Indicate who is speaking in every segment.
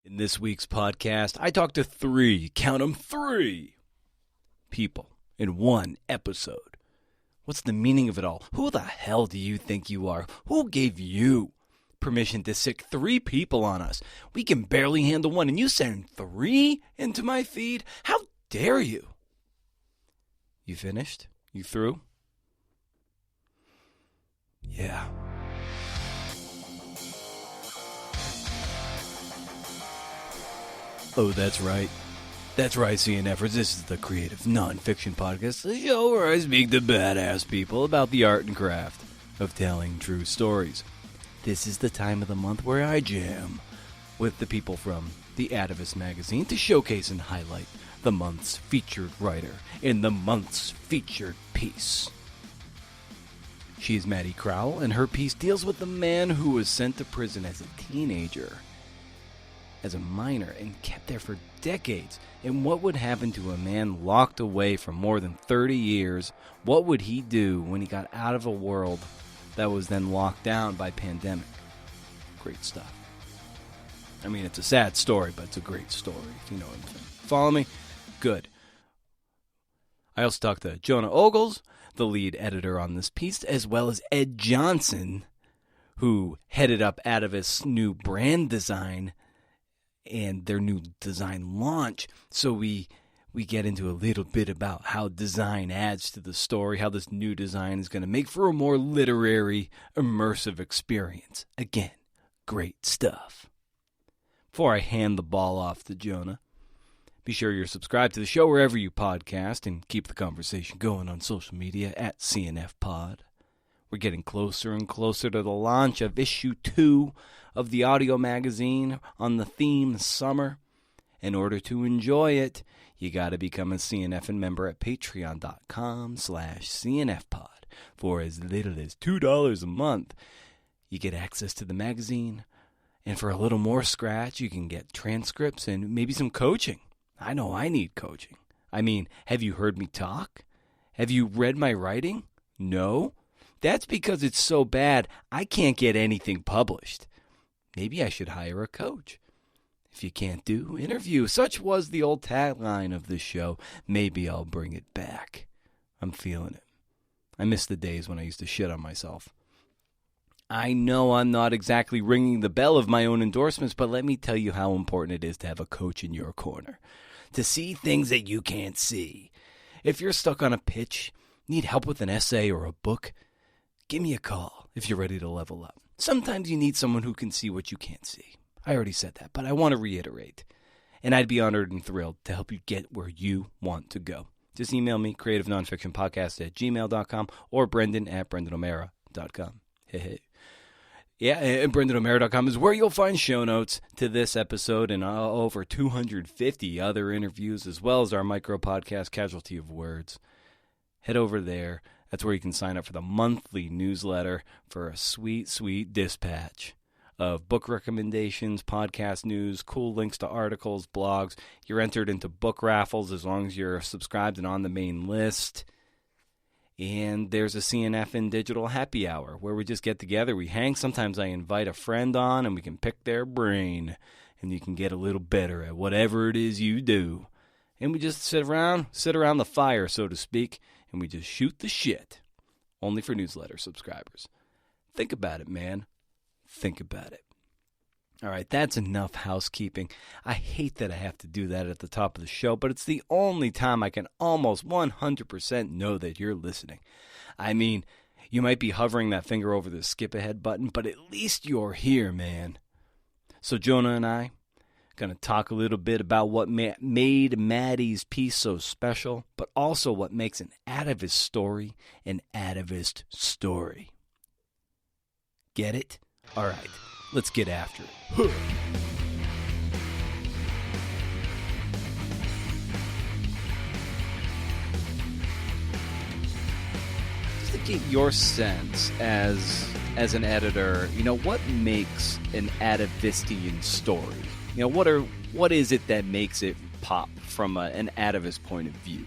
Speaker 1: In this week's podcast, I talked to count them, three people in one episode. What's the meaning of it all? Who the hell do you think you are? Who gave you permission to sick three people on us? We can barely handle one, and you send three into my feed? How dare you? You finished? You through? Yeah. Oh, that's right. That's right, CNFers. This is the Creative Nonfiction Podcast, the show where I speak to badass people about the art and craft of telling true stories. This is the time of the month where I jam with the people from the Atavist Magazine to showcase and highlight the month's featured writer in the month's featured piece. She is Maddy Crowell, and her piece deals with the man who was sent to prison as a teenager, as a minor, and kept there for decades. And what would happen to a man locked away for more than 30 years? What would he do when he got out of a world that was then locked down by pandemic? Great stuff. I mean, it's a sad story, but it's a great story, if you know what I'm saying. Follow me? Good. I also talked to Jonah Ogles, the lead editor on this piece, as well as Ed Johnson, who headed up Atavist's new brand design and their new design launch. So we get into a little bit about how design adds to the story, how this new design is going to make for a more literary, immersive experience. Again, great stuff. Before I hand the ball off to Jonah, be sure you're subscribed to the show wherever you podcast and keep the conversation going on social media at CNFPod. We're getting closer and closer to the launch of issue 2 of the audio magazine on the theme summer. In order to enjoy it, you got to become a CNF member at patreon.com/CNFpod. For as little as $2 a month, you get access to the magazine. And for a little more scratch, you can get transcripts and maybe some coaching. I know I need coaching. I mean, have you heard me talk? Have you read my writing? No? That's because it's so bad, I can't get anything published. Maybe I should hire a coach. If you can't do, interview. Such was the old tagline of this show. Maybe I'll bring it back. I'm feeling it. I miss the days when I used to shit on myself. I know I'm not exactly ringing the bell of my own endorsements, but let me tell you how important it is to have a coach in your corner. To see things that you can't see. If you're stuck on a pitch, need help with an essay or a book, give me a call if you're ready to level up. Sometimes you need someone who can see what you can't see. I already said that, but I want to reiterate. And I'd be honored and thrilled to help you get where you want to go. Just email me, creativenonfictionpodcast@gmail.com or brendan@brendanomera.com. Hey. Yeah, and BrendanO'Mara.com is where you'll find show notes to this episode and over 250 other interviews, as well as our micro-podcast, Casualty of Words. Head over there. That's where you can sign up for the monthly newsletter for a sweet, sweet dispatch of book recommendations, podcast news, cool links to articles, blogs. You're entered into book raffles as long as you're subscribed and on the main list. And there's a CNF and digital happy hour where we just get together, we hang. Sometimes I invite a friend on and we can pick their brain. And you can get a little better at whatever it is you do. And we just sit around the fire, so to speak, and we just shoot the shit. Only for newsletter subscribers. Think about it, man. Think about it. All right, that's enough housekeeping. I hate that I have to do that at the top of the show, but it's the only time I can almost 100% know that you're listening. I mean, you might be hovering that finger over the skip ahead button, but at least you're here, man. So Jonah and I going to talk a little bit about what made Maddy's piece so special, but also what makes an Atavist story an Atavist story. Get it? All right. Let's get after it. Just to get your sense as an editor, what makes an Atavistian story? What is it that makes it pop from an Atavist point of view?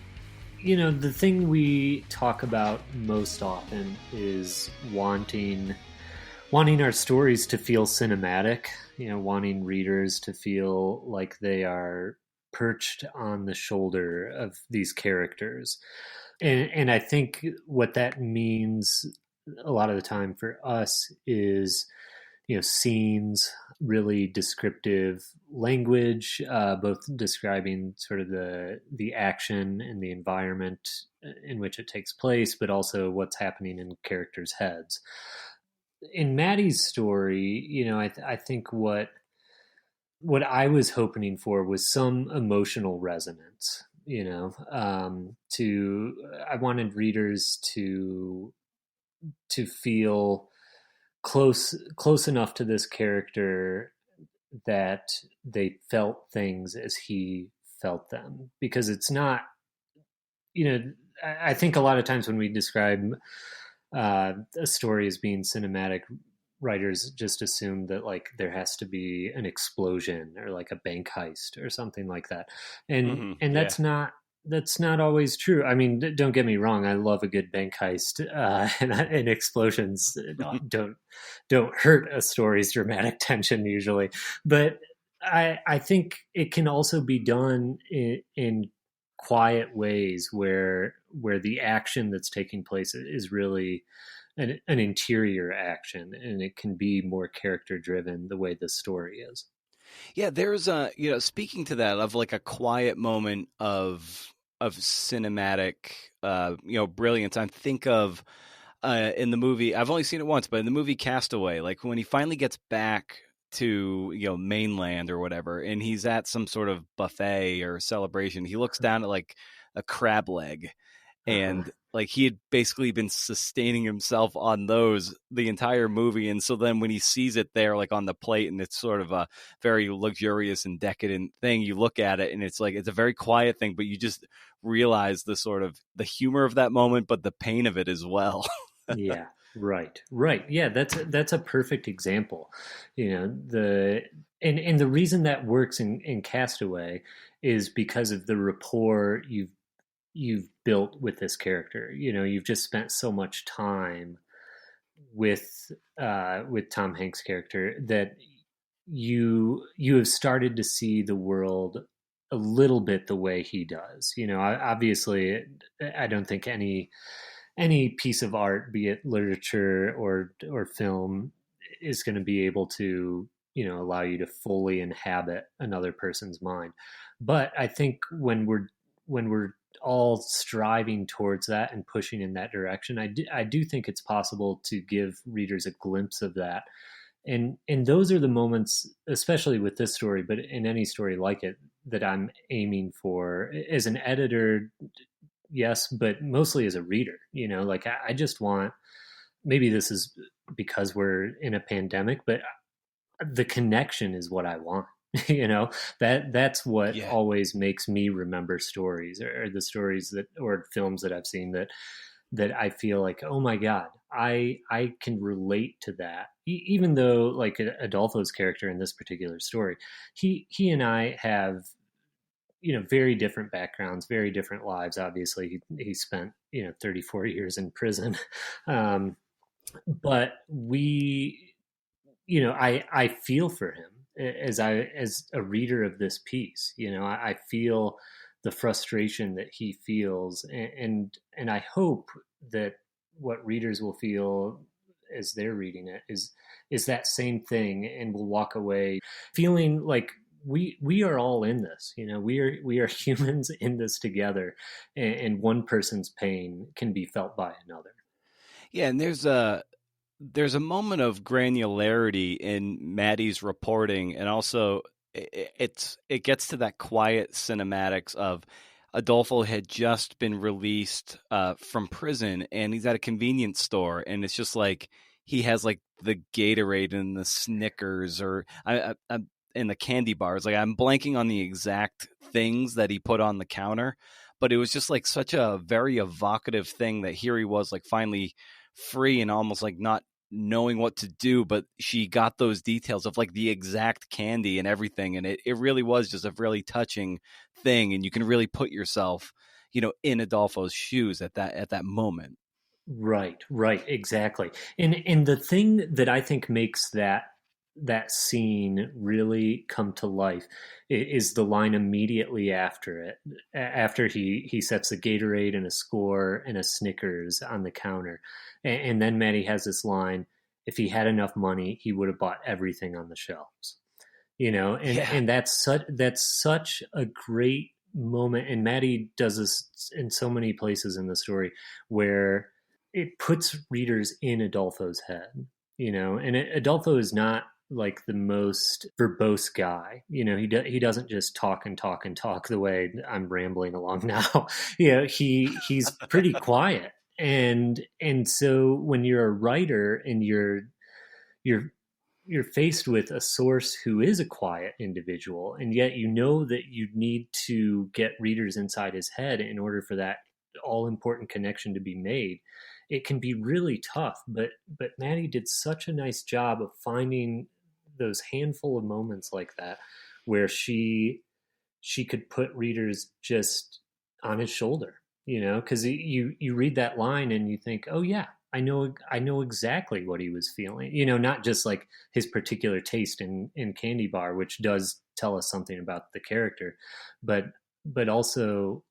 Speaker 2: The thing we talk about most often is wanting our stories to feel cinematic, wanting readers to feel like they are perched on the shoulder of these characters. And I think what that means a lot of the time for us is, scenes, really descriptive language, both describing sort of the action and the environment in which it takes place, but also what's happening in characters' heads. In Maddie's story, I think what I was hoping for was some emotional resonance. To I wanted readers to feel close enough to this character that they felt things as he felt them, because it's not, I think a lot of times when we describe a story as being cinematic, writers just assume that like there has to be an explosion or like a bank heist or something like that, and
Speaker 1: Yeah.
Speaker 2: that's not always true. I mean, don't get me wrong, I love a good bank heist, and explosions don't hurt a story's dramatic tension usually, but I think it can also be done in quiet ways where the action that's taking place is really an interior action, and it can be more character driven the way the story is.
Speaker 1: Yeah, there's speaking to that of like a quiet moment of cinematic brilliance. I think of in the movie, I've only seen it once, but in the movie Castaway, like when he finally gets back to mainland or whatever, and he's at some sort of buffet or celebration, he looks down at like a crab leg,
Speaker 2: Uh-huh.
Speaker 1: and like he had basically been sustaining himself on those the entire movie, and so then when he sees it there like on the plate and it's sort of a very luxurious and decadent thing, you look at it and it's like it's a very quiet thing, but you just realize the sort of the humor of that moment but the pain of it as well.
Speaker 2: Yeah, right. Yeah, that's a perfect example. The and the reason that works in Castaway is because of the rapport you've built with this character. You've just spent so much time with Tom Hanks' character that you have started to see the world a little bit the way he does. Obviously, I don't think any piece of art, be it literature or film, is going to be able to allow you to fully inhabit another person's mind. But I think when we're all striving towards that and pushing in that direction, I do think it's possible to give readers a glimpse of that. And those are the moments, especially with this story, but in any story like it, that I'm aiming for as an editor. Yes, but mostly as a reader. Like I just want, maybe this is because we're in a pandemic, but the connection is what I want. That's what
Speaker 1: Yeah.
Speaker 2: always makes me remember stories, or the stories that, or films that I've seen, that I feel like, oh my god, I can relate to that. Even though like Adolfo's character in this particular story, he and I have very different backgrounds, very different lives. Obviously, he spent 34 years in prison, um, but I feel for him as a reader of this piece. I feel the frustration that he feels, and I hope that what readers will feel as they're reading it is that same thing, and will walk away feeling like we are all in this. We are humans in this together, and one person's pain can be felt by another.
Speaker 1: Yeah, and there's a moment of granularity in Maddie's reporting, and also it gets to that quiet cinematics of Adolfo had just been released from prison, and he's at a convenience store, and it's just like he has like the Gatorade and the Snickers, or and the candy bars. Like I'm blanking on the exact things that he put on the counter, but it was just like such a very evocative thing that here he was like finally free and almost like not knowing what to do, but she got those details of like the exact candy and everything, and it really was just a really touching thing, and you can really put yourself in Adolfo's shoes at that moment.
Speaker 2: Right, exactly. And the thing that I think makes that that scene really come to life is the line immediately after it, after he sets a Gatorade and a score and a Snickers on the counter, and then Maddie has this line: "If he had enough money, he would have bought everything on the shelves."
Speaker 1: Yeah.
Speaker 2: And that's such a great moment, and Maddie does this in so many places in the story where it puts readers in Adolfo's head. And Adolfo is not like the most verbose guy. He doesn't just talk and talk and talk the way I'm rambling along now. He's pretty quiet, and so when you're a writer and you're you're faced with a source who is a quiet individual, and yet you know that you need to get readers inside his head in order for that all important connection to be made. It can be really tough, but Maddie did such a nice job of finding those handful of moments like that where she could put readers just on his shoulder, because you read that line and you think, oh yeah, I know exactly what he was feeling, not just like his particular taste in candy bar, which does tell us something about the character, but also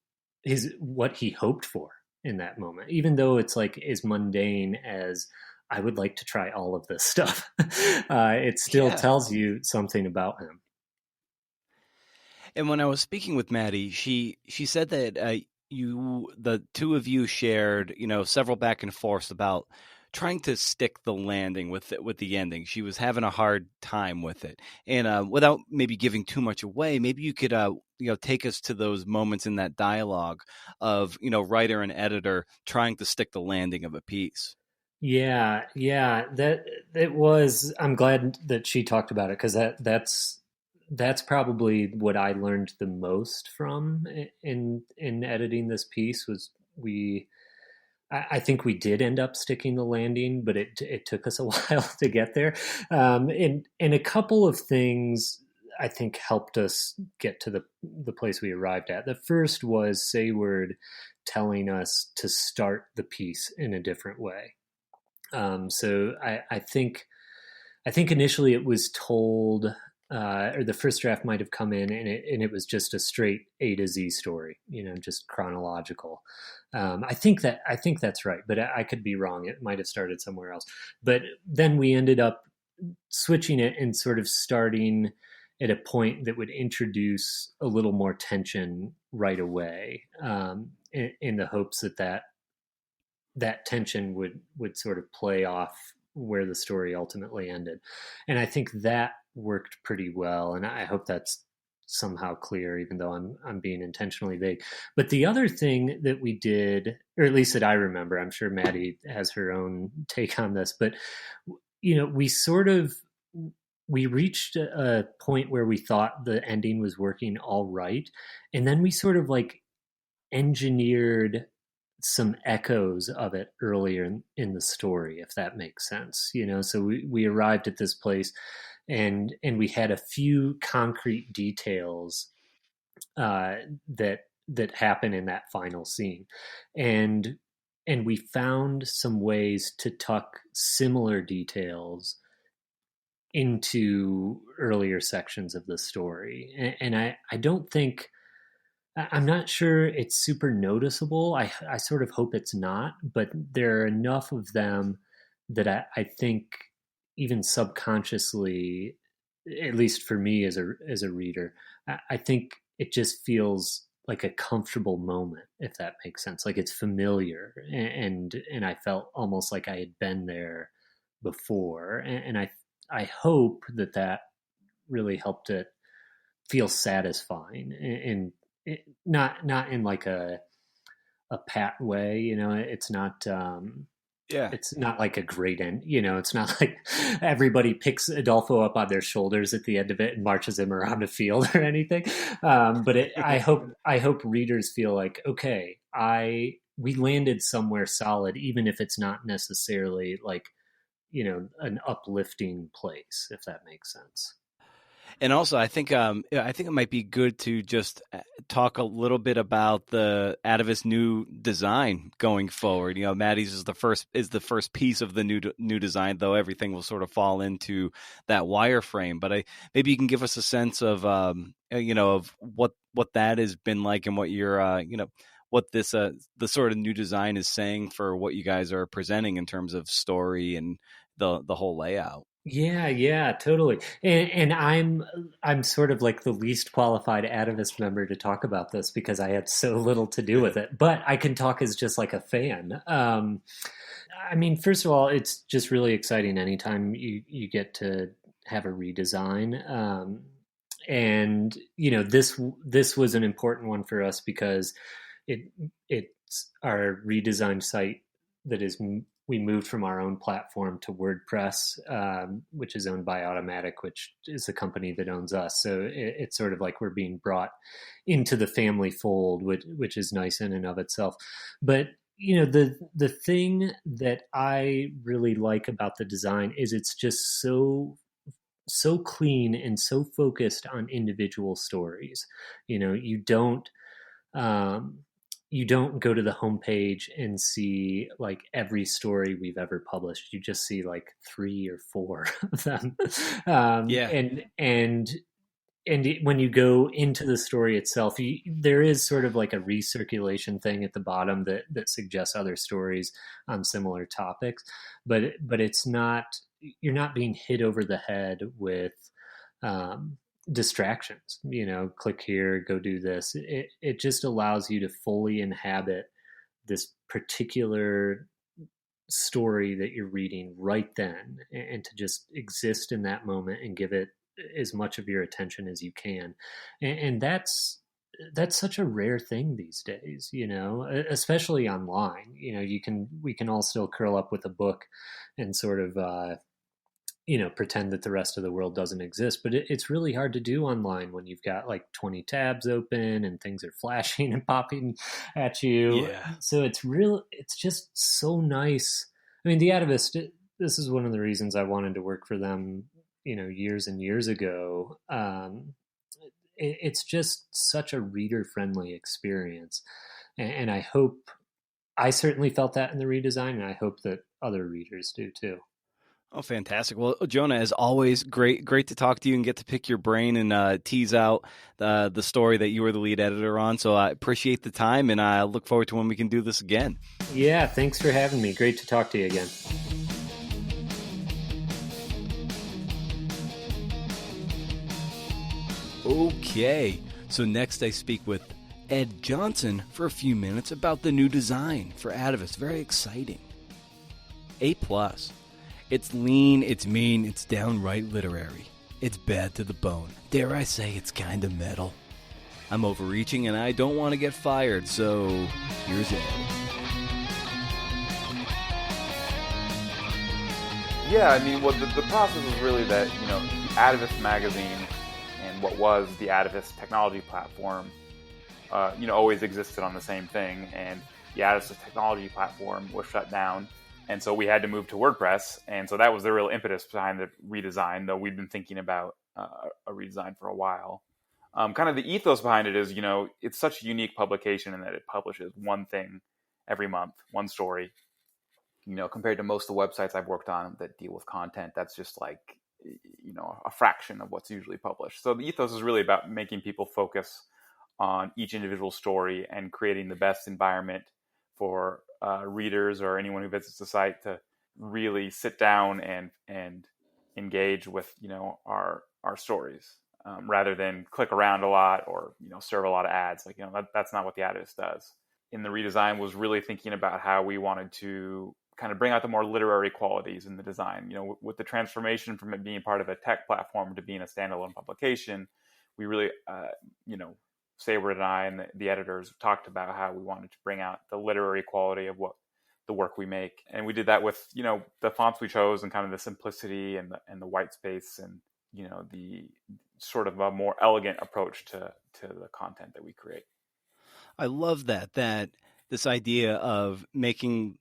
Speaker 2: his what he hoped for in that moment, even though it's like as mundane as I would like to try all of this stuff. It still
Speaker 1: Yeah.
Speaker 2: tells you something about him.
Speaker 1: And when I was speaking with Maddie, she said that the two of you shared, several back and forths about trying to stick the landing with the ending. She was having a hard time with it, and without maybe giving too much away, maybe you could take us to those moments in that dialogue of writer and editor trying to stick the landing of a piece.
Speaker 2: Yeah, yeah, that it was. I'm glad that she talked about it, because that's probably what I learned the most from in editing this piece. Was we I think we did end up sticking the landing, but it took us a while to get there. And a couple of things I think helped us get to the place we arrived at. The first was Sayward telling us to start the piece in a different way. So I think initially it was told, or the first draft might have come in, and it was just a straight A to Z story, just chronological. I think that's right, but I could be wrong. It might have started somewhere else. But then we ended up switching it and sort of starting at a point that would introduce a little more tension right away, in the hopes that tension would sort of play off where the story ultimately ended. And I think that worked pretty well, and I hope that's somehow clear, even though I'm being intentionally vague. But the other thing that we did, or at least that I remember, I'm sure Maddie has her own take on this, but we reached a point where we thought the ending was working all right, and then we sort of like engineered some echoes of it earlier in the story, if that makes sense. So we arrived at this place, and we had a few concrete details, uh, that happen in that final scene, and we found some ways to tuck similar details into earlier sections of the story. And I don't think, I'm not sure it's super noticeable. I sort of hope it's not, but there are enough of them that I think even subconsciously, at least for me as a reader, I think it just feels like a comfortable moment, if that makes sense. Like it's familiar, and I felt almost like I had been there before, and I hope that really helped it feel satisfying, and not in like a pat way.
Speaker 1: Yeah.
Speaker 2: It's not like a great end. It's not like everybody picks Adolfo up on their shoulders at the end of it and marches him around a field or anything. But I hope readers feel like, okay, we landed somewhere solid, even if it's not necessarily like an uplifting place, if that makes sense.
Speaker 1: And also, I think it might be good to just talk a little bit about the Atavist new design going forward? You know, Maddy's is the first piece of the new design, though everything will sort of fall into that wireframe. But maybe you can give us a sense of of what that has been like, and what your what this the sort of new design is saying for what you guys are presenting in terms of story and the whole layout.
Speaker 2: Yeah, yeah, totally. And I'm sort of like the least qualified Atavist member to talk about this because I had so little to do with it. But I can talk as just like a fan. I mean, first of all, it's just really exciting anytime you get to have a redesign. And this was an important one for us because it it's our redesigned site that is we moved from our own platform to WordPress, which is owned by Automatic, which is the company that owns us. So it's sort of like we're being brought into the family fold, which is nice in and of itself. But the thing that I really like about the design is it's just so clean and so focused on individual stories. You don't um, you don't go to the homepage and see like every story we've ever published. You just see like three or four of them,
Speaker 1: Yeah.
Speaker 2: and when you go into the story itself, there is sort of like a recirculation thing at the bottom that suggests other stories on similar topics, but it's not, you're not being hit over the head with um, distractions. Click here, go do this. It just allows you to fully inhabit this particular story that you're reading right then, and to just exist in that moment and give it as much of your attention as you can. And that's such a rare thing these days, especially online. We can all still curl up with a book and sort of pretend that the rest of the world doesn't exist, but it's really hard to do online when you've got like 20 tabs open and things are flashing and popping at you.
Speaker 1: Yeah.
Speaker 2: So it's just so nice. I mean, the Atavist, this is one of the reasons I wanted to work for them, years and years ago. It's just such a reader friendly experience, and I certainly felt that in the redesign, and I hope that other readers do too.
Speaker 1: Oh, fantastic. Well, Jonah, as always, great to talk to you and get to pick your brain and tease out the story that you were the lead editor on. So I appreciate the time, and I look forward to when we can do this again.
Speaker 2: Yeah, thanks for having me. Great to talk to you again.
Speaker 1: Okay, so next I speak with Ed Johnson for a few minutes about the new design for Atavist. Very exciting. A+. It's lean, it's mean, it's downright literary. It's bad to the bone. Dare I say it's kinda metal. I'm overreaching and I don't want to get fired, so here's Ed.
Speaker 3: Yeah, I mean, well, the process was really that, Atavist Magazine and what was the Atavist technology platform, always existed on the same thing, and the Atavist technology platform was shut down. And so we had to move to WordPress. And so that was the real impetus behind the redesign, though we'd been thinking about a redesign for a while. Kind of the ethos behind it is, it's such a unique publication in that it publishes one thing every month, one story. Compared to most of the websites I've worked on that deal with content, that's just like, a fraction of what's usually published. So the ethos is really about making people focus on each individual story and creating the best environment for readers or anyone who visits the site to really sit down and engage with our stories, rather than click around a lot or serve a lot of ads. Like that's not what the Atavist does. In the redesign was really thinking about how we wanted to kind of bring out the more literary qualities in the design. With the transformation from it being part of a tech platform to being a standalone publication, we really Sayward and I and the editors talked about how we wanted to bring out the literary quality of what the work we make. And we did that with, the fonts we chose and kind of the simplicity and the white space and, the sort of a more elegant approach to the content that we create.
Speaker 1: I love that this idea of making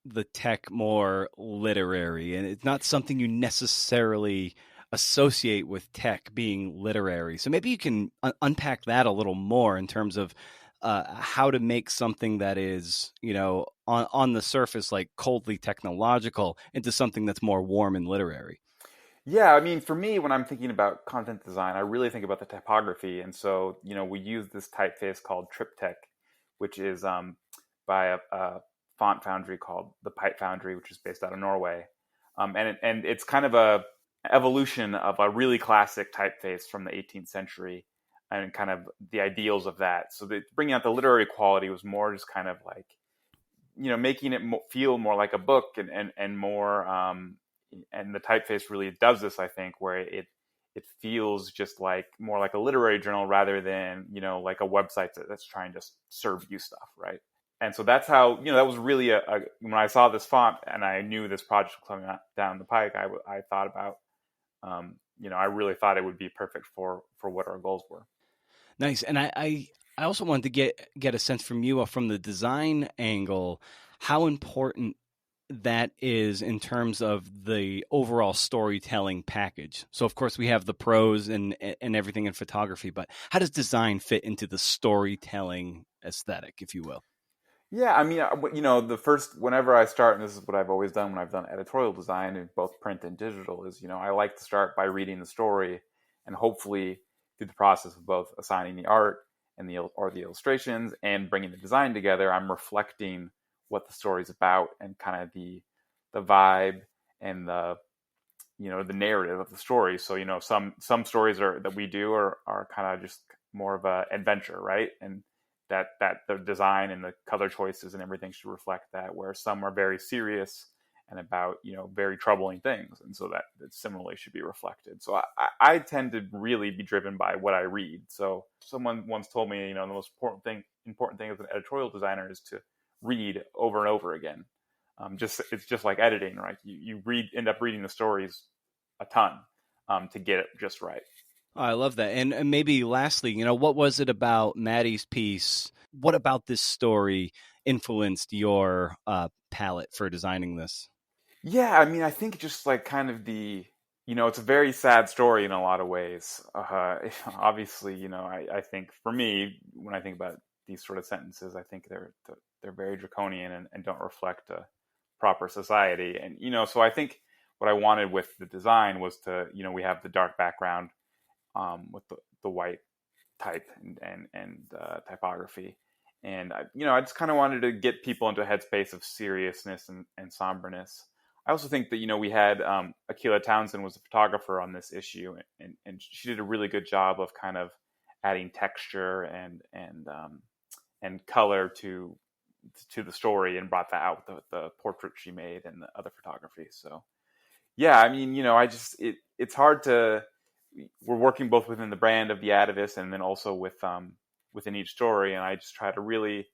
Speaker 1: the tech more literary, and it's not something you necessarily associate with tech being literary. So maybe you can unpack that a little more in terms of how to make something that is, on the surface, like coldly technological into something that's more warm and literary.
Speaker 3: Yeah, I mean, for me, when I'm thinking about content design, I really think about the typography. And so, we use this typeface called Triptych, which is by a font foundry called the Pipe Foundry, which is based out of Norway. And it's kind of a evolution of a really classic typeface from the 18th century and kind of the ideals of that. So bringing out the literary quality was more just kind of like, making it feel more like a book and more, and the typeface really does this, I think, where it feels just like more like a literary journal rather than, like a website that's trying to serve you stuff, right? And so that's how, that was really when I saw this font and I knew this project was coming down the pike, I thought about, I really thought it would be perfect for what our goals were.
Speaker 1: Nice. And I also wanted to get a sense from you from the design angle, how important that is in terms of the overall storytelling package. So of course we have the prose and everything in photography, but how does design fit into the storytelling aesthetic, if you will?
Speaker 3: Yeah, I mean, whenever I start, and this is what I've always done when I've done editorial design in both print and digital, is, I like to start by reading the story and hopefully through the process of both assigning the art and the illustrations and bringing the design together, I'm reflecting what the story's about and kind of the vibe and the narrative of the story. So, some stories that we do are kind of just more of a adventure, right? And that the design and the color choices and everything should reflect that, where some are very serious and about, very troubling things. And so that similarly should be reflected. So I tend to really be driven by what I read. So someone once told me, the most important thing as an editorial designer is to read over and over again. It's just like editing, right? You end up reading the stories a ton to get it just right.
Speaker 1: Oh, I love that. And maybe lastly, what was it about Maddy's piece? What about this story influenced your palette for designing this?
Speaker 3: Yeah, I mean, I think just like kind of it's a very sad story in a lot of ways. Obviously, I think for me, when I think about these sort of sentences, I think they're very draconian and don't reflect a proper society. And, so I think what I wanted with the design was to, we have the dark background with the white type and typography. And, I just kind of wanted to get people into a headspace of seriousness and somberness. I also think that, we had Akila Townsend was a photographer on this issue, and she did a really good job of kind of adding texture and color to the story and brought that out with the portrait she made and the other photography. So, yeah, I mean, it's hard to, we're working both within the brand of the Atavist and then also within each story. And I just try to really,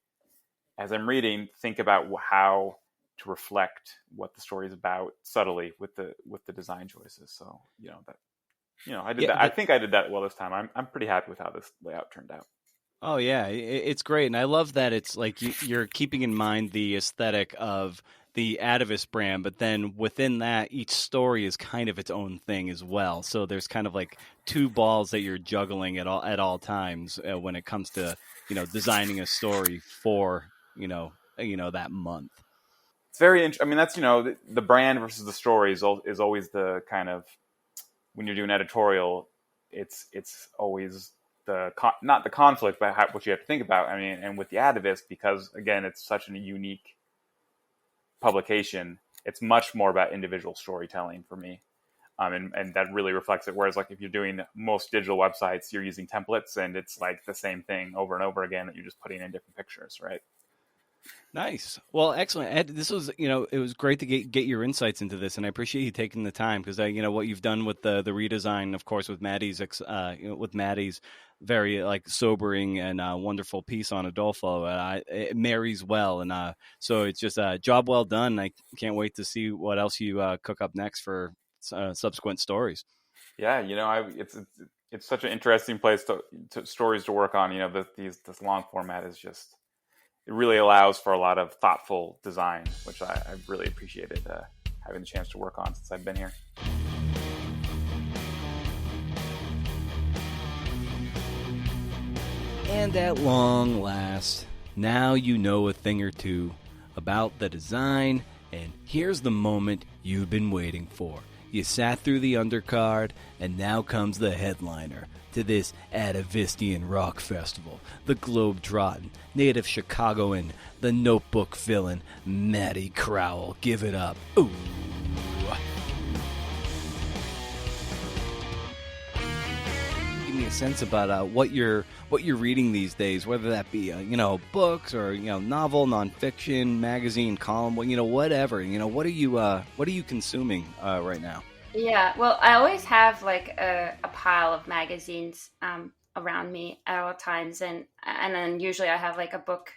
Speaker 3: as I'm reading, think about how to reflect what the story is about subtly with the design choices. So, I did that. I think I did that well this time. I'm pretty happy with how this layout turned out.
Speaker 1: Oh yeah, it's great, and I love that it's like you're keeping in mind the aesthetic of the Atavist brand, but then within that, each story is kind of its own thing as well. So there's kind of like two balls that you're juggling at all times when it comes to designing a story for that month.
Speaker 3: It's very interesting. I mean, that's the brand versus the story is always the kind of, when you're doing editorial, it's always not the conflict, but what you have to think about. I mean, and with the Atavist, because again, it's such a unique publication, it's much more about individual storytelling for me. And that really reflects it. Whereas like if you're doing most digital websites, you're using templates and it's like the same thing over and over again that you're just putting in different pictures, right?
Speaker 1: Nice. Well, excellent. Ed, this was, it was great to get your insights into this, and I appreciate you taking the time because what you've done with the redesign, of course, with Maddy's, very like sobering and wonderful piece on Adolfo. It marries well, and so it's just a job well done. I can't wait to see what else you cook up next for subsequent stories.
Speaker 3: Yeah, it's such an interesting place to stories to work on. This long format is just. It really allows for a lot of thoughtful design, which I've really appreciated having the chance to work on since I've been here.
Speaker 1: And at long last, now you know a thing or two about the design, and here's the moment you've been waiting for. You sat through the undercard, and now comes the headliner to this Atavistian rock festival. The globe-trotting, native Chicagoan, the notebook villain, Maddy Crowell. Give it up. Ooh. Give me a sense about what you're reading these days, whether that be books or novel, nonfiction, magazine, column, whatever. What are you consuming right now?
Speaker 4: Yeah, well, I always have like a pile of magazines around me at all times, and then usually I have like a book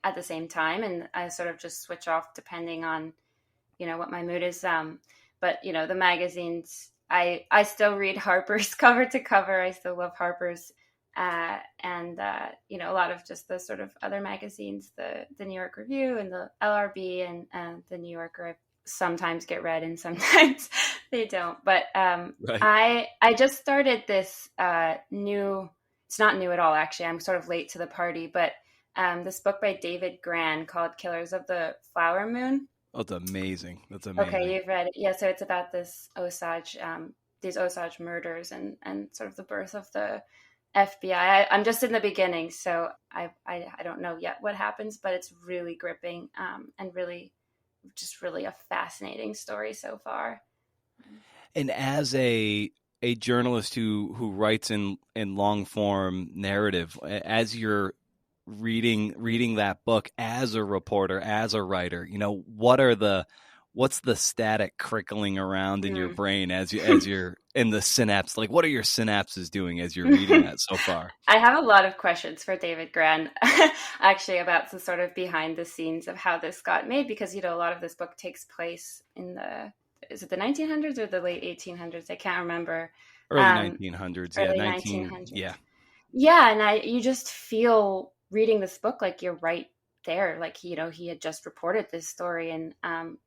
Speaker 4: at the same time, and I sort of just switch off depending on what my mood is. But the magazines, I still read Harper's cover to cover. I still love Harper's, and a lot of just the sort of other magazines, the New York Review and the LRB and the New Yorker. I sometimes get read and sometimes they don't. But right. I just started this new. It's not new at all, actually. I'm sort of late to the party, but this book by David Grann called "Killers of the Flower Moon."
Speaker 1: Oh, it's amazing. That's amazing.
Speaker 4: Okay, you've read it. Yeah, so it's about this Osage, these Osage murders and sort of the birth of the FBI. I'm just in the beginning, so I don't know yet what happens, but it's really gripping and really a fascinating story so far.
Speaker 1: And as a journalist who writes in long form narrative, as you're reading that book as a reporter, as a writer, what's the static crickling around in your brain as you're in the synapse? Like, what are your synapses doing as you're reading that so far?
Speaker 4: I have a lot of questions for David Grann, actually, about the sort of behind the scenes of how this got made, because, a lot of this book takes place in is it the 1900s or the late 1800s? I can't remember.
Speaker 1: Early 1900s.
Speaker 4: Early
Speaker 1: Yeah.
Speaker 4: 1900s.
Speaker 1: Yeah.
Speaker 4: Yeah. And you just feel reading this book like you're right there. Like, he had just reported this story. And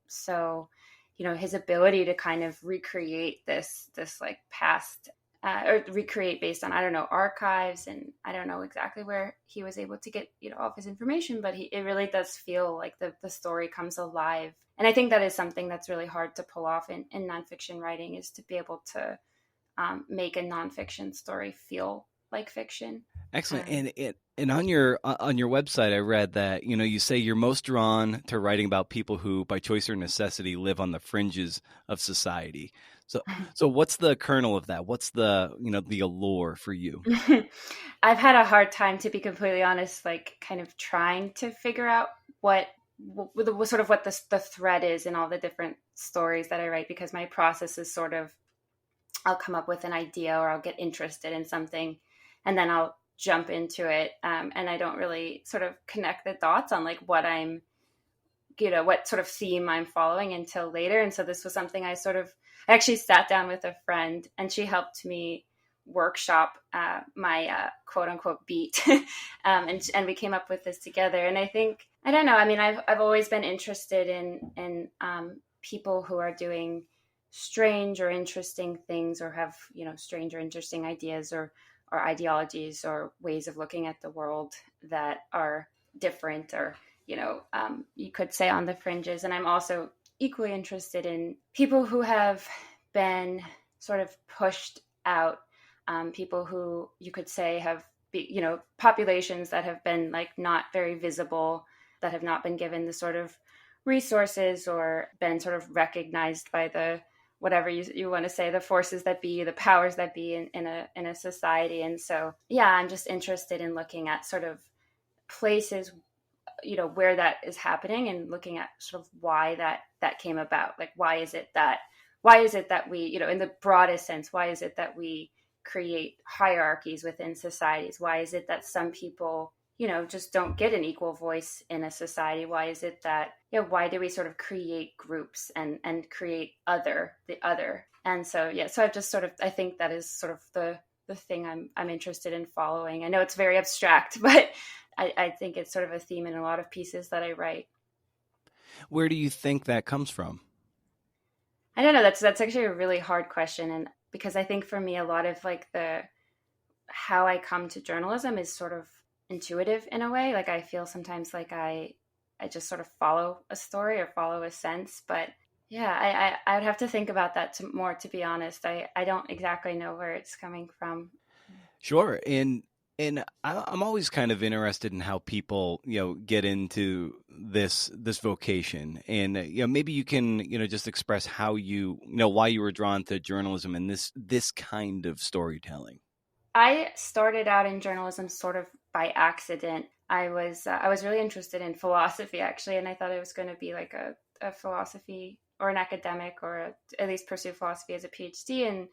Speaker 4: so, his ability to kind of recreate this like past or recreate based on, I don't know, archives. And I don't know exactly where he was able to get, all of his information, but it really does feel like the story comes alive. And I think that is something that's really hard to pull off in nonfiction writing, is to be able to make a nonfiction story feel like fiction.
Speaker 1: Excellent. And on your website, I read that, you say you're most drawn to writing about people who, by choice or necessity, live on the fringes of society. So what's the kernel of that? What's the allure for you?
Speaker 4: I've had a hard time, to be completely honest, like kind of trying to figure out what the thread is in all the different stories that I write, because my process is sort of, I'll come up with an idea or I'll get interested in something and then I'll jump into it. And I don't really sort of connect the dots on like what I'm, what sort of theme I'm following until later. And so this was something I actually sat down with a friend and she helped me workshop my quote unquote beat. And we came up with this together. And I think, I don't know, I mean, I've always been interested in people who are doing strange or interesting things, or have, strange or interesting ideas or ideologies or ways of looking at the world that are different, or, you could say on the fringes. And I'm also equally interested in people who have been sort of pushed out, people who you could say have, populations that have been like not very visible, that have not been given the sort of resources or been sort of recognized by the, whatever you want to say, the forces that be, the powers that be in a society. And so, yeah, I'm just interested in looking at sort of places, where that is happening, and looking at sort of why that came about. Like, why is it that we, in the broadest sense, why is it that we create hierarchies within societies? Why is it that some people, just don't get an equal voice in a society? Why is it that, why do we sort of create groups and create the other? And so, yeah, so I've just sort of, I think that is sort of the thing I'm interested in following. I know it's very abstract, but I think it's sort of a theme in a lot of pieces that I write.
Speaker 1: Where do you think that comes from?
Speaker 4: I don't know. That's actually a really hard question. And because I think for me, a lot of like how I come to journalism is sort of intuitive in a way. Like I feel sometimes like I just sort of follow a story or follow a sense. But yeah, I would have to think about that more, to be honest. I don't exactly know where it's coming from.
Speaker 1: Sure. I'm always kind of interested in how people, get into this vocation, and maybe you can, just express how why you were drawn to journalism and this kind of storytelling.
Speaker 4: I started out in journalism sort of by accident. I was really interested in philosophy, actually, and I thought I was going to be like a philosophy or an academic, or at least pursue philosophy as a PhD.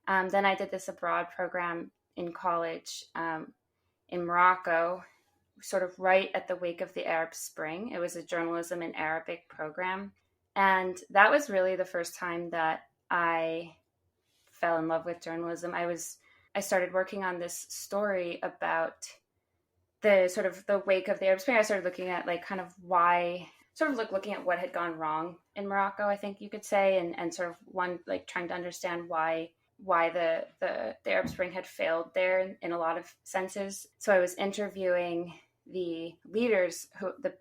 Speaker 4: And then I did this abroad program in college in Morocco, sort of right at the wake of the Arab Spring. It was a journalism in Arabic program, and that was really the first time that I fell in love with journalism. I started working on this story about the sort of the wake of the Arab Spring. I started looking at like kind of why, sort of like looking at what had gone wrong in Morocco, I think you could say, and sort of one like trying to understand why the Arab Spring had failed there in a lot of senses. So I was interviewing the leaders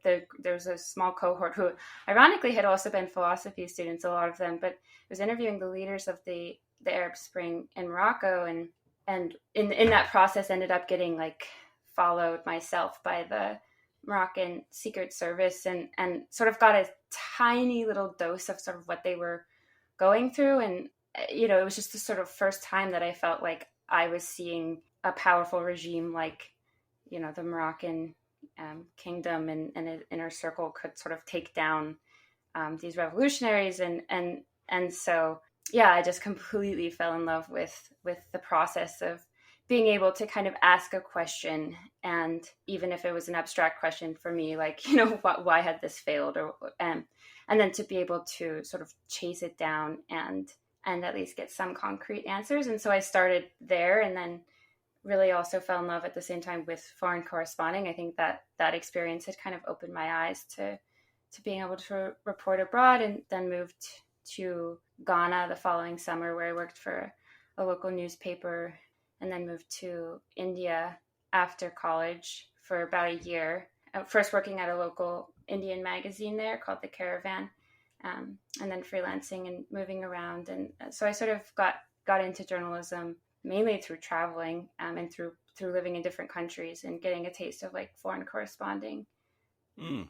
Speaker 4: there was a small cohort who ironically had also been philosophy students, a lot of them, but I was interviewing the leaders of the Arab Spring in Morocco, and in that process ended up getting like followed myself by the Moroccan Secret Service, and sort of got a tiny little dose of sort of what they were going through. And it was just the sort of first time that I felt like I was seeing a powerful regime like the Moroccan kingdom and its inner circle could sort of take down these revolutionaries, and so yeah, I just completely fell in love with the process of being able to kind of ask a question, and even if it was an abstract question for me, like why had this failed, or and then to be able to sort of chase it down and at least get some concrete answers. And so I started there, and then really also fell in love at the same time with foreign corresponding. I think that experience had kind of opened my eyes to being able to report abroad, and then moved to Ghana the following summer, where I worked for a local newspaper, and then moved to India after college for about a year. First working at a local Indian magazine there called The Caravan, and then freelancing and moving around. And so I sort of got into journalism mainly through traveling, and through living in different countries and getting a taste of like foreign corresponding.
Speaker 1: Mm.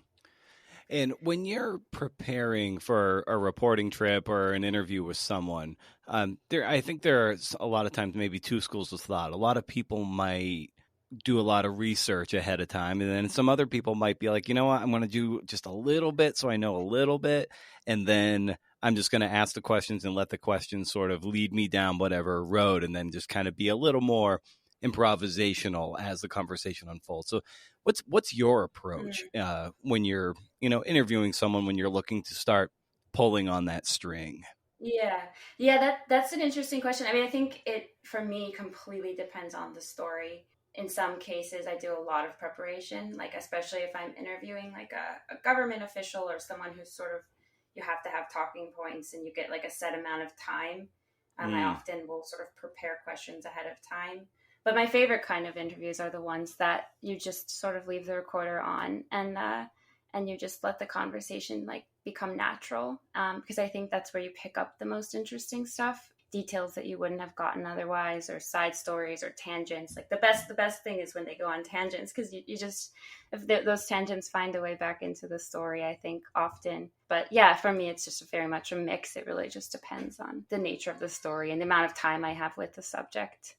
Speaker 1: And when you're preparing for a reporting trip or an interview with someone, I think there are a lot of times maybe two schools of thought. A lot of people might do a lot of research ahead of time, and then some other people might be like, you know what, I'm going to do just a little bit so I know a little bit, and then I'm just going to ask the questions and let the questions sort of lead me down whatever road, and then just kind of be a little more improvisational as the conversation unfolds. So what's your approach when you're interviewing someone, when you're looking to start pulling on that string?
Speaker 4: Yeah, that's an interesting question. I mean, I think it for me completely depends on the story. In some cases I do a lot of preparation, like especially if I'm interviewing like a government official or someone who's sort of, you have to have talking points and you get like a set amount of time. I often will sort of prepare questions ahead of time. But my favorite kind of interviews are the ones that you just sort of leave the recorder on, and you just let the conversation like become natural, because I think that's where you pick up the most interesting stuff, details that you wouldn't have gotten otherwise, or side stories or tangents. Like the best thing is when they go on tangents, because you just, if those tangents find a way back into the story, I think often. But yeah, for me, it's just very much a mix. It really just depends on the nature of the story and the amount of time I have with the subject.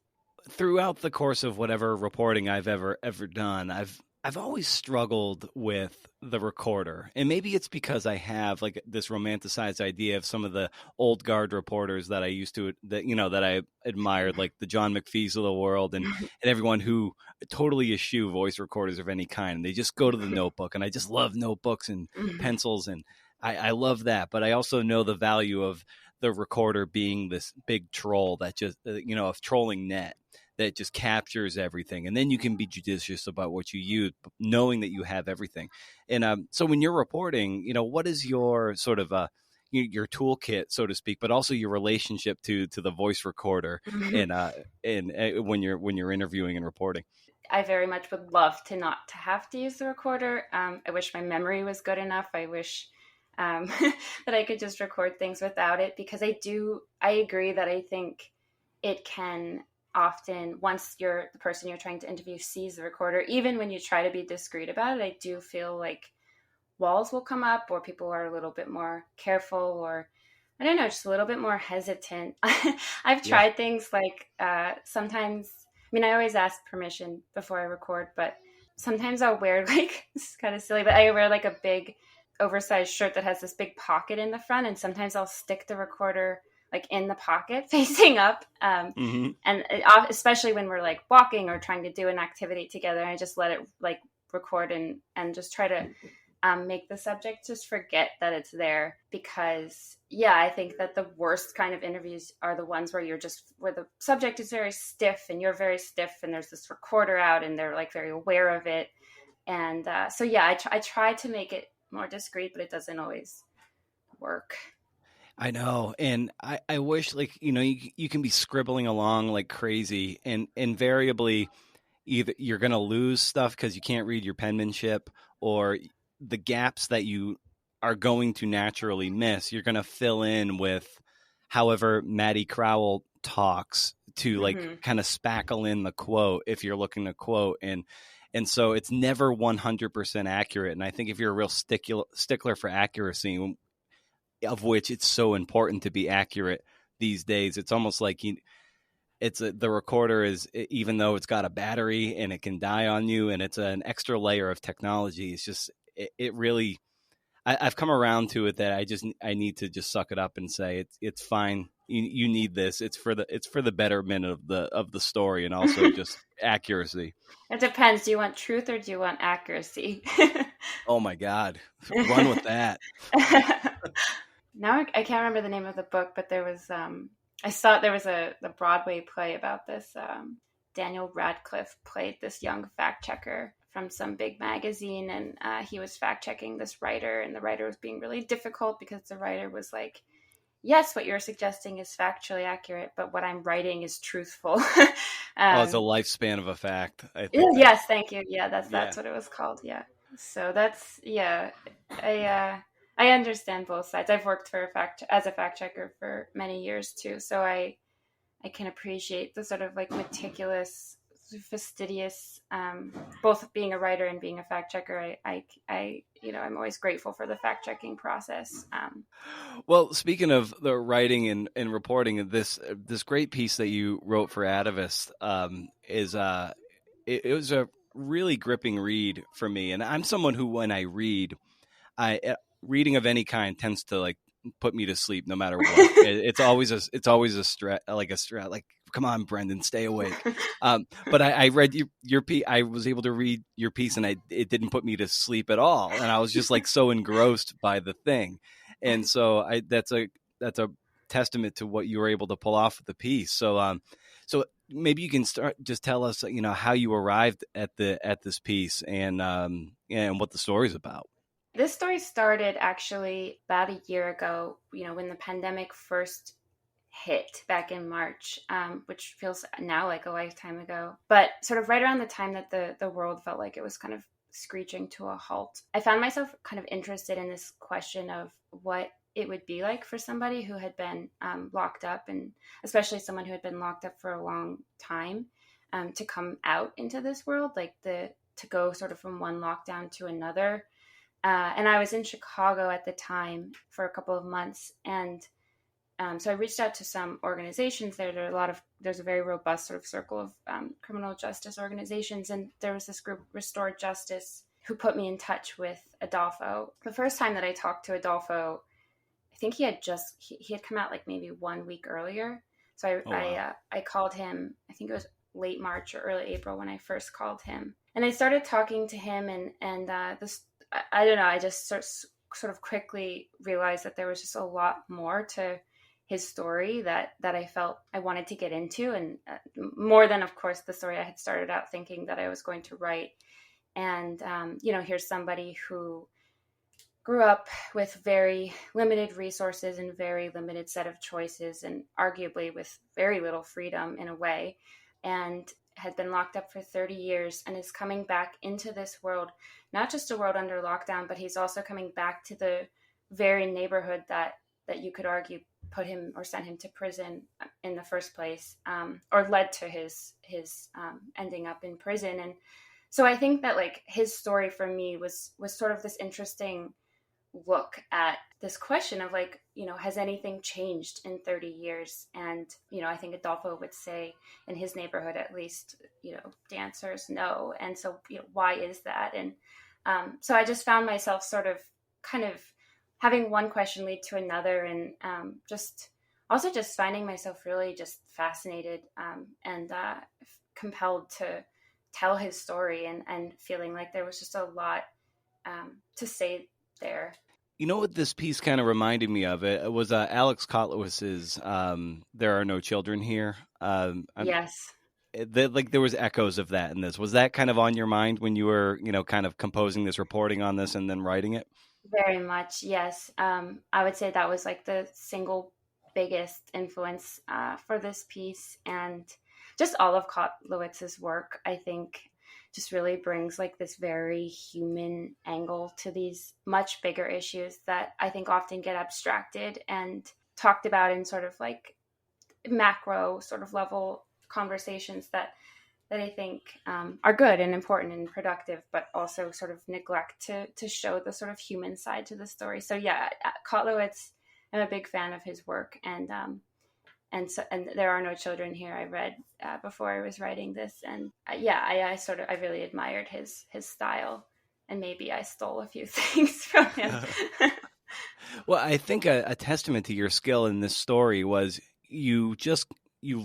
Speaker 1: Throughout the course of whatever reporting I've ever done, I've always struggled with the recorder. And maybe it's because I have like this romanticized idea of some of the old guard reporters that I used to, that I admired, like the John McPhee's of the world, and everyone who totally eschew voice recorders of any kind. And they just go to the notebook, and I just love notebooks and pencils. And I love that. But I also know the value of the recorder being this big troll that just, a trolling net that just captures everything. And then you can be judicious about what you use, knowing that you have everything. And so when you're reporting, what is your sort of your toolkit, so to speak, but also your relationship to the voice recorder and when you're interviewing and reporting?
Speaker 4: I very much would love to not to have to use the recorder. I wish my memory was good enough. I wish that I could just record things without it, because I agree that I think it can often, once the person you're trying to interview sees the recorder, even when you try to be discreet about it, I do feel like walls will come up, or people are a little bit more careful, or I don't know, just a little bit more hesitant. I've tried things like sometimes, I mean, I always ask permission before I record, but sometimes I'll wear like, it's kind of silly, but I wear like a big oversized shirt that has this big pocket in the front. And sometimes I'll stick the recorder like in the pocket facing up. And especially when we're like walking or trying to do an activity together, I just let it like record and just try to make the subject just forget that it's there, because I think that the worst kind of interviews are the ones where where the subject is very stiff and you're very stiff and there's this recorder out and they're like very aware of it. And I try to make it more discreet, but it doesn't always work.
Speaker 1: I know. And I wish, like, you can be scribbling along like crazy, and invariably either you're going to lose stuff because you can't read your penmanship, or the gaps that you are going to naturally miss, you're going to fill in with however Maddy Crowell talks to like kind of spackle in the quote if you're looking to quote. And so it's never 100% accurate. And I think if you're a real stickler for accuracy, of which it's so important to be accurate these days, it's almost like the recorder is, even though it's got a battery and it can die on you and it's an extra layer of technology, it's just, it really, I've come around to it that I need to just suck it up and say it's fine. You need this. It's for the betterment of the story, and also just accuracy.
Speaker 4: It depends. Do you want truth or do you want accuracy?
Speaker 1: Oh my God, run with that.
Speaker 4: Now I can't remember the name of the book, but there was I saw there was the Broadway play about this. Daniel Radcliffe played this young fact checker from some big magazine, and he was fact checking this writer, and the writer was being really difficult because the writer was like, yes, what you're suggesting is factually accurate, but what I'm writing is truthful.
Speaker 1: It's a lifespan of a fact, I think.
Speaker 4: Yes, thank you. Yeah, that's what it was called. Yeah. So that's, I understand both sides. I've worked as a fact checker for many years too. So I can appreciate the sort of like meticulous, fastidious, both being a writer and being a fact checker. I'm always grateful for the fact checking process.
Speaker 1: Well, speaking of the writing and reporting, this great piece that you wrote for Atavist it was a really gripping read for me. And I'm someone who, when I read, reading of any kind tends to like put me to sleep no matter what. It's always a stress, like, come on, Brendan, stay awake. But I read your piece. I was able to read your piece, and it didn't put me to sleep at all. And I was just like so engrossed by the thing. And so that's a testament to what you were able to pull off with the piece. So maybe you can just tell us, how you arrived at this piece and what the story's about.
Speaker 4: This story started actually about a year ago, when the pandemic first hit back in March, which feels now like a lifetime ago. But sort of right around the time that the world felt like it was kind of screeching to a halt, I found myself kind of interested in this question of what it would be like for somebody who had been locked up, and especially someone who had been locked up for a long time, to come out into this world, like to go sort of from one lockdown to another. And I was in Chicago at the time for a couple of months. And so I reached out to some organizations there. There's a very robust sort of circle of criminal justice organizations. And there was this group, Restore Justice, who put me in touch with Adolfo. The first time that I talked to Adolfo, I think he had come out like maybe 1 week earlier. So I called him, I think it was late March or early April when I first called him. And I started talking to him, and I don't know, I just sort of quickly realized that there was just a lot more to his story that I felt I wanted to get into, and more than, of course, the story I had started out thinking that I was going to write. And, here's somebody who grew up with very limited resources and very limited set of choices, and arguably with very little freedom in a way. And had been locked up for 30 years and is coming back into this world, not just a world under lockdown, but he's also coming back to the very neighborhood that you could argue put him or sent him to prison in the first place, or led to his ending up in prison. And so I think that like his story for me was sort of this interesting look at this question of like, you know, has anything changed in 30 years? And, you know, I think Adolfo would say in his neighborhood, at least, you know, the answer is no. And so, you know, why is that? And so I just found myself sort of kind of having one question lead to another, and just finding myself really just fascinated and compelled to tell his story, and feeling like there was just a lot to say there.
Speaker 1: You know what this piece kind of reminded me of? It was Alex Kotlowis's "There Are No Children Here."
Speaker 4: Yes.
Speaker 1: Like there was echoes of that in this. Was that kind of on your mind when you were, you know, kind of composing this, reporting on this, and then writing it?
Speaker 4: Very much, yes. I would say that was like the single biggest influence for this piece, and just all of Kotlowitz's work, I think, just really brings like this very human angle to these much bigger issues that I think often get abstracted and talked about in sort of like macro sort of level conversations that I think are good and important and productive, but also sort of neglect to show the sort of human side to the story. So yeah, Kotlowitz, I'm a big fan of his work, and There Are No Children Here I read before I was writing this, and I really admired his style, and maybe I stole a few things from him.
Speaker 1: Well, I think a testament to your skill in this story was you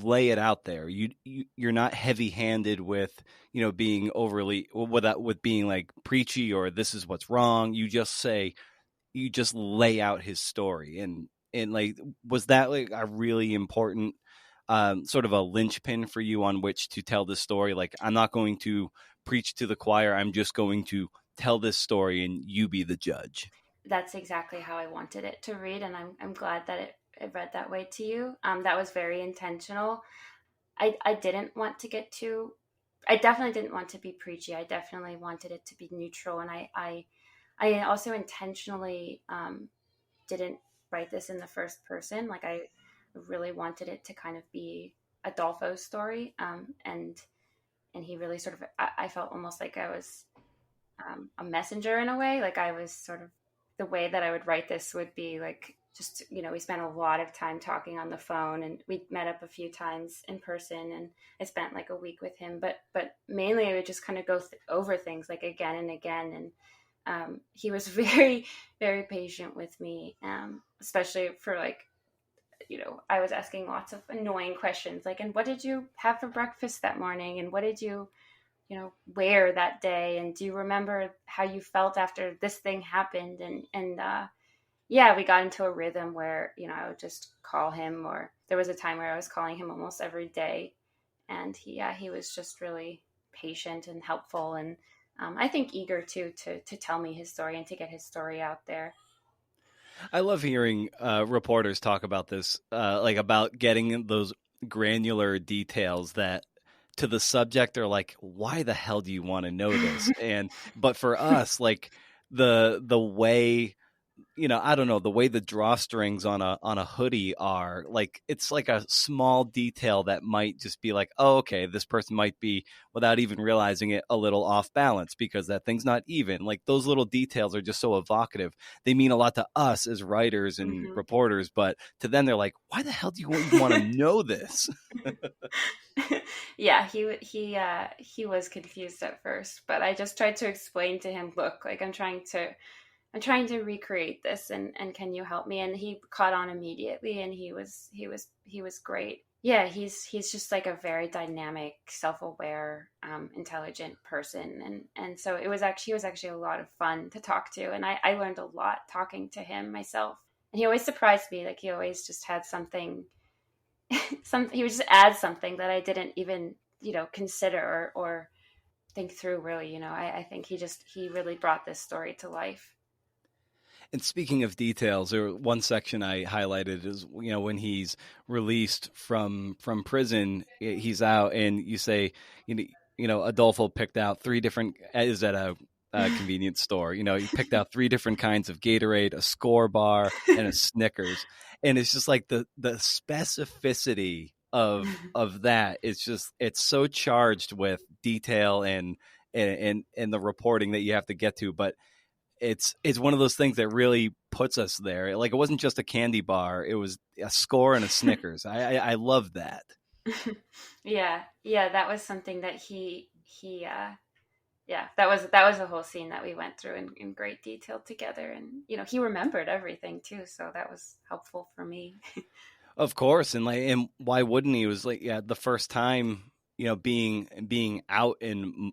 Speaker 1: lay it out there. You're not heavy-handed with, you know, being overly with being like preachy or this is what's wrong. You just lay out his story, and like, was that like a really important sort of a linchpin for you on which to tell this story? Like, I'm not going to preach to the choir. I'm just going to tell this story, and you be the judge.
Speaker 4: That's exactly how I wanted it to read, and I'm glad that it read that way to you. That was very intentional. I definitely didn't want to be preachy. I definitely wanted it to be neutral, and I also intentionally didn't write this in the first person. Like, I really wanted it to kind of be Adolfo's story, and he really sort of, I felt almost like I was a messenger in a way. Like, I was sort of, the way that I would write this would be like, just, you know, we spent a lot of time talking on the phone, and we met up a few times in person, and I spent like a week with him, but mainly I would just kind of go over things like again and again. And he was very, very patient with me, especially for like, you know, I was asking lots of annoying questions like, and what did you have for breakfast that morning? And what did you know, wear that day? And do you remember how you felt after this thing happened? And yeah, we got into a rhythm where, you know, I would just call him, or there was a time where I was calling him almost every day. And he was just really patient and helpful. And I think eager to tell me his story and to get his story out there.
Speaker 1: I love hearing reporters talk about this, like about getting those granular details that to the subject are like, why the hell do you want to know this? But for us, like the way, you know, I don't know, the way the drawstrings on a hoodie are, like, it's like a small detail that might just be like, oh, okay, this person might be, without even realizing it, a little off balance because that thing's not even. Like, those little details are just so evocative. They mean a lot to us as writers and reporters, but to them, they're like, why the hell do you want to know this?
Speaker 4: Yeah, he was confused at first, but I just tried to explain to him, look, like, I'm trying to recreate this, and can you help me? And he caught on immediately, and he was great. Yeah, he's just like a very dynamic, self-aware, intelligent person, and so he was actually a lot of fun to talk to, and I learned a lot talking to him myself. And he always surprised me, like he always just had something he would just add something that I didn't even, you know, consider or think through really, you know. I think he really brought this story to life.
Speaker 1: And speaking of details, there one section I highlighted is, when he's released from prison, he's out, and you say, Adolfo picked out three different, is at a convenience store. He picked out three different kinds of Gatorade, a Score bar, and a Snickers, and it's just like the specificity of that. It's so charged with detail and the reporting that you have to get to, but it's one of those things that really puts us there. Like, it wasn't just a candy bar; it was a Score and a Snickers. I love that.
Speaker 4: Yeah, that was something that that was a whole scene that we went through in great detail together, and he remembered everything too, so that was helpful for me.
Speaker 1: Of course, and why wouldn't he? It was like, the first time, being out and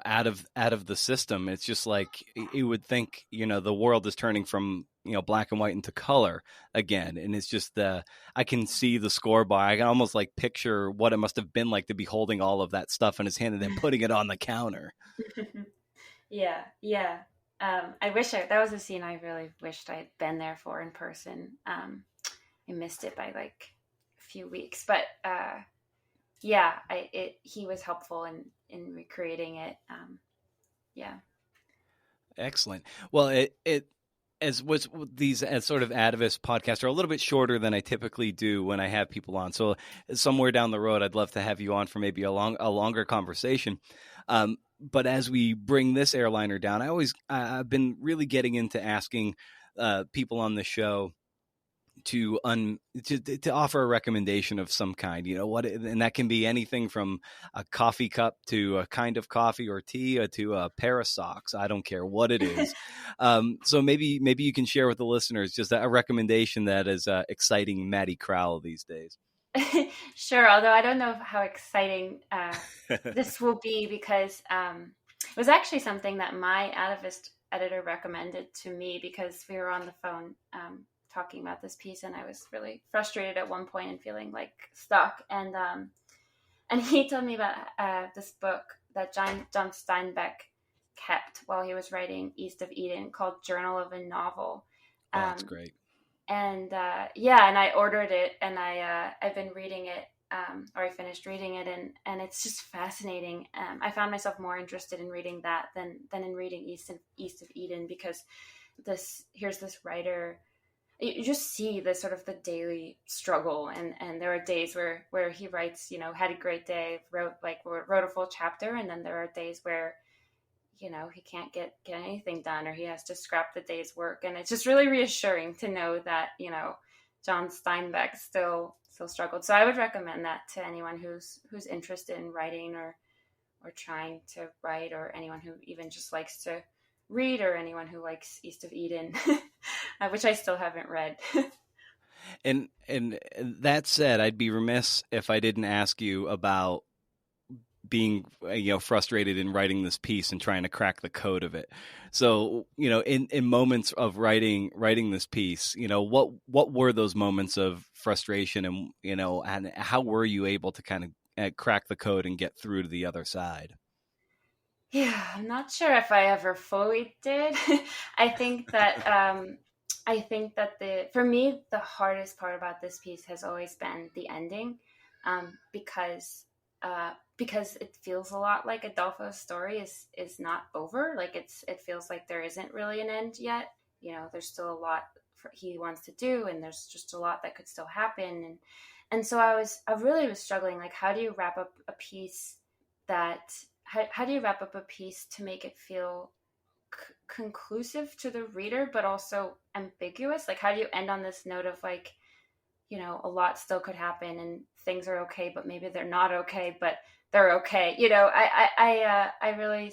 Speaker 1: out of the system. It's just like, you would think, the world is turning from, black and white into color again. And it's just I can see the Score bar. I can almost like picture what it must have been like to be holding all of that stuff in his hand and then putting it on the counter.
Speaker 4: Yeah. I wish that was a scene I really wished I'd been there for in person. I missed it by like a few weeks, but he was helpful in recreating it.
Speaker 1: Excellent. Well, these as sort of Atavist podcasts are a little bit shorter than I typically do when I have people on. So somewhere down the road, I'd love to have you on for maybe a longer conversation. But as we bring this airliner down, I've been really getting into asking people on the show to offer a recommendation of some kind, and that can be anything from a coffee cup to a kind of coffee or tea to a pair of socks. I don't care what it is. So maybe you can share with the listeners just a recommendation that is exciting Maddy Crowell these days.
Speaker 4: Sure. Although I don't know how exciting this will be, because it was actually something that my Atavist editor recommended to me, because we were on the phone talking about this piece, and I was really frustrated at one point and feeling like stuck. And he told me about this book that John Steinbeck kept while he was writing East of Eden, called Journal of a Novel.
Speaker 1: That's great.
Speaker 4: And and I ordered it, and I've been reading it, or I finished reading it, and it's just fascinating. I found myself more interested in reading that than in reading East of Eden, because here's this writer. You just see the sort of the daily struggle, and there are days where he writes, had a great day, wrote a full chapter, and then there are days where he can't get anything done, or he has to scrap the day's work. And it's just really reassuring to know that John Steinbeck still struggled. So I would recommend that to anyone who's interested in writing or trying to write, or anyone who even just likes to read, or anyone who likes East of Eden, which I still haven't read.
Speaker 1: And that said, I'd be remiss if I didn't ask you about being frustrated in writing this piece and trying to crack the code of it. So in moments of writing this piece, what were those moments of frustration, and and how were you able to kind of crack the code and get through to the other side?
Speaker 4: Yeah, I'm not sure if I ever fully did. I think that for me, the hardest part about this piece has always been the ending, because it feels a lot like Adolfo's story is not over. Like it feels like there isn't really an end yet. There's still a lot he wants to do, and there's just a lot that could still happen. And so I really was struggling. Like, how do you wrap up a piece how do you wrap up a piece to make it feel conclusive to the reader, but also ambiguous? Like, how do you end on this note of like, a lot still could happen, and things are okay, but maybe they're not okay, but they're okay. I really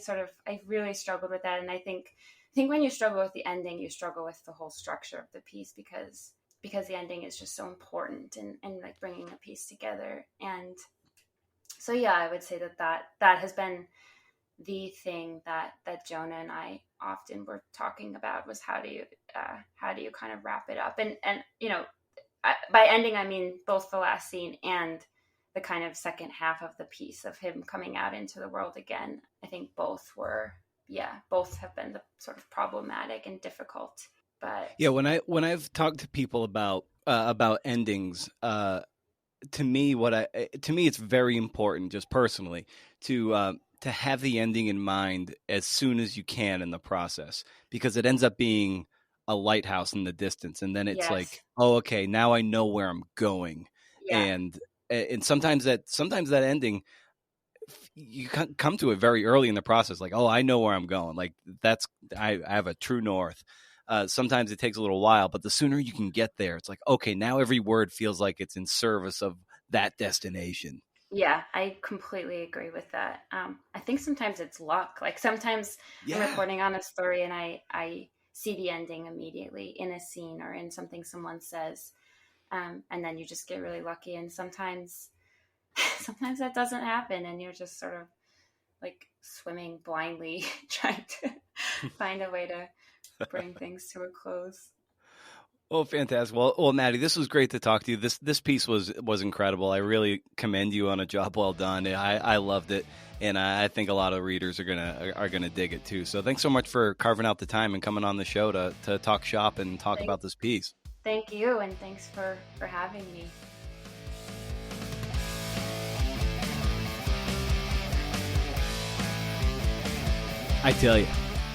Speaker 4: struggled with that. And I think when you struggle with the ending, you struggle with the whole structure of the piece, because the ending is just so important in like bringing the piece together. And so, yeah, I would say that has been the thing that Jonah and I often were talking about, was how do you kind of wrap it up? And by ending, I mean both the last scene and the kind of second half of the piece of him coming out into the world again. I think both have been the sort of problematic and difficult. But
Speaker 1: yeah, when I've talked to people about endings, to me it's very important, just personally, to have the ending in mind as soon as you can in the process, because it ends up being a lighthouse in the distance, and then it's
Speaker 4: yes,
Speaker 1: like, oh, okay, now I know where I'm going,
Speaker 4: yeah,
Speaker 1: and sometimes that ending, you come to it very early in the process, like, oh, I know where I'm going, like I have a true north. Sometimes it takes a little while, but the sooner you can get there, it's like, okay, now every word feels like it's in service of that destination.
Speaker 4: yeah. I completely agree with that. I think sometimes it's luck. Like sometimes I'm
Speaker 1: Yeah.
Speaker 4: reporting on a story and I see the ending immediately in a scene or in something someone says, and then you just get really lucky. And sometimes that doesn't happen, and you're just sort of like swimming blindly, trying to find a way to bring things to a close.
Speaker 1: Oh, fantastic. Well, Maddy, this was great to talk to you. This piece was incredible. I really commend you on a job well done. I loved it, and I think a lot of readers are gonna dig it too. So thanks so much for carving out the time and coming on the show to talk shop and talk about this piece.
Speaker 4: Thank you, and thanks for having me.
Speaker 1: I tell you,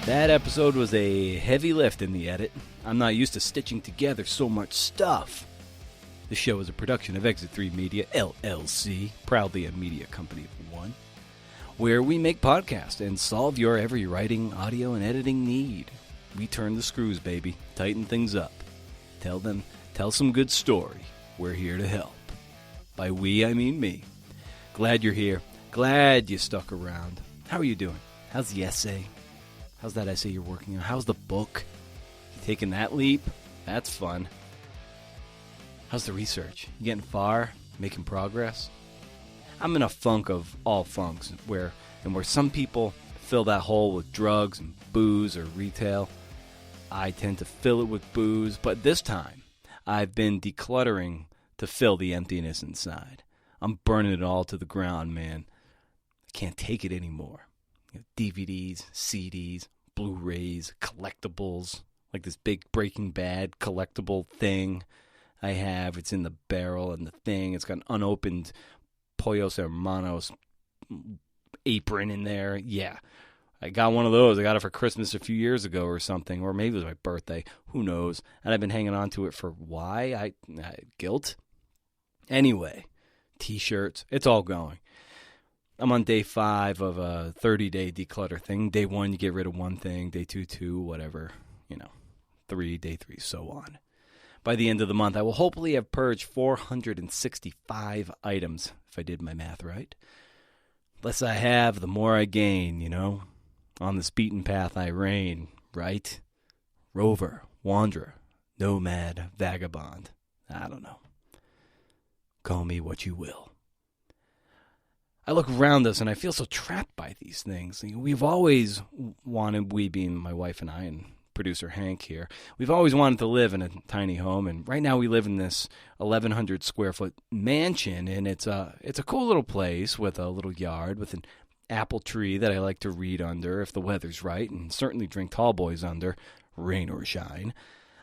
Speaker 1: that episode was a heavy lift in the edit. I'm not used to stitching together so much stuff. The show is a production of Exit 3 Media, LLC, proudly a media company of one, where we make podcasts and solve your every writing, audio, and editing need. We turn the screws, baby. Tighten things up. Tell some good story. We're here to help. By we, I mean me. Glad you're here. Glad you stuck around. How are you doing? How's the essay? How's that essay you're working on? How's the book? You taking that leap? That's fun. How's the research? You getting far? Making progress? I'm in a funk of all funks, where some people fill that hole with drugs and booze or retail. I tend to fill it with booze, but this time I've been decluttering to fill the emptiness inside. I'm burning it all to the ground, man. I can't take it anymore. DVDs, CDs, Blu-rays, collectibles, like this big Breaking Bad collectible thing I have. It's in the barrel, and the thing, it's got an unopened Pollos Hermanos apron in there. Yeah, I got one of those. I got it for Christmas a few years ago or something, or maybe it was my birthday. Who knows? And I've been hanging on to it for why? Guilt? Anyway, T-shirts, it's all going. I'm on day 5 of a 30-day declutter thing. Day 1, you get rid of one thing. Day 2, 2, whatever. 3, day 3, so on. By the end of the month, I will hopefully have purged 465 items, if I did my math right. The less I have, the more I gain, On this beaten path I reign, right? Rover, wanderer, nomad, vagabond. I don't know. Call me what you will. I look around us and I feel so trapped by these things. We've always wanted, we being my wife and I and producer Hank here, we've always wanted to live in a tiny home, and right now we live in this 1,100 square foot mansion, and it's a cool little place with a little yard with an apple tree that I like to read under if the weather's right, and certainly drink tall boys under, rain or shine.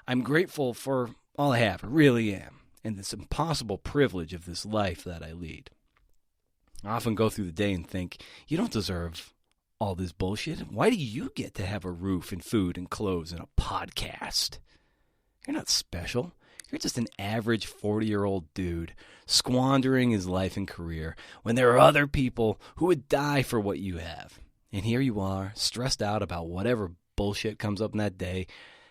Speaker 1: I'm grateful for all I have, I really am, and this impossible privilege of this life that I lead. I often go through the day and think, you don't deserve all this bullshit. Why do you get to have a roof and food and clothes and a podcast? You're not special. You're just an average 40-year-old dude squandering his life and career when there are other people who would die for what you have. And here you are, stressed out about whatever bullshit comes up in that day,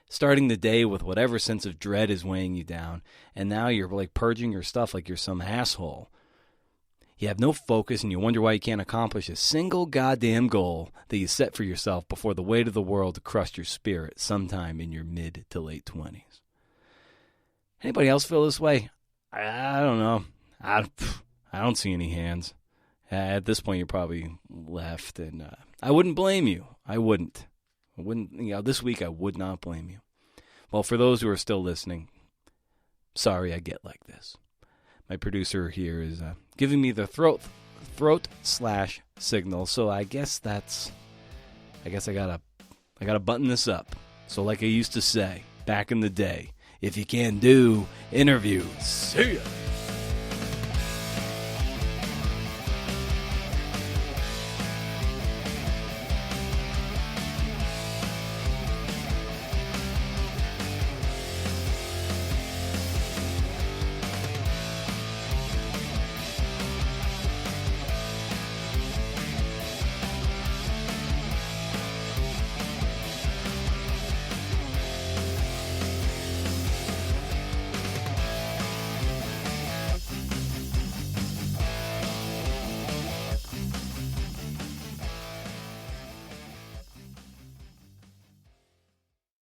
Speaker 1: starting the day with whatever sense of dread is weighing you down, and now you're like purging your stuff like you're some asshole. You have no focus, and you wonder why you can't accomplish a single goddamn goal that you set for yourself before the weight of the world crushed your spirit sometime in your mid to late 20s. Anybody else feel this way? I don't know. I don't see any hands. At this point, you're probably left, and I wouldn't blame you. I wouldn't. This week I would not blame you. Well, for those who are still listening, sorry I get like this. My producer here is giving me the throat /signal, so I guess I gotta button this up. So like I used to say, back in the day. If you can do interviews. See ya!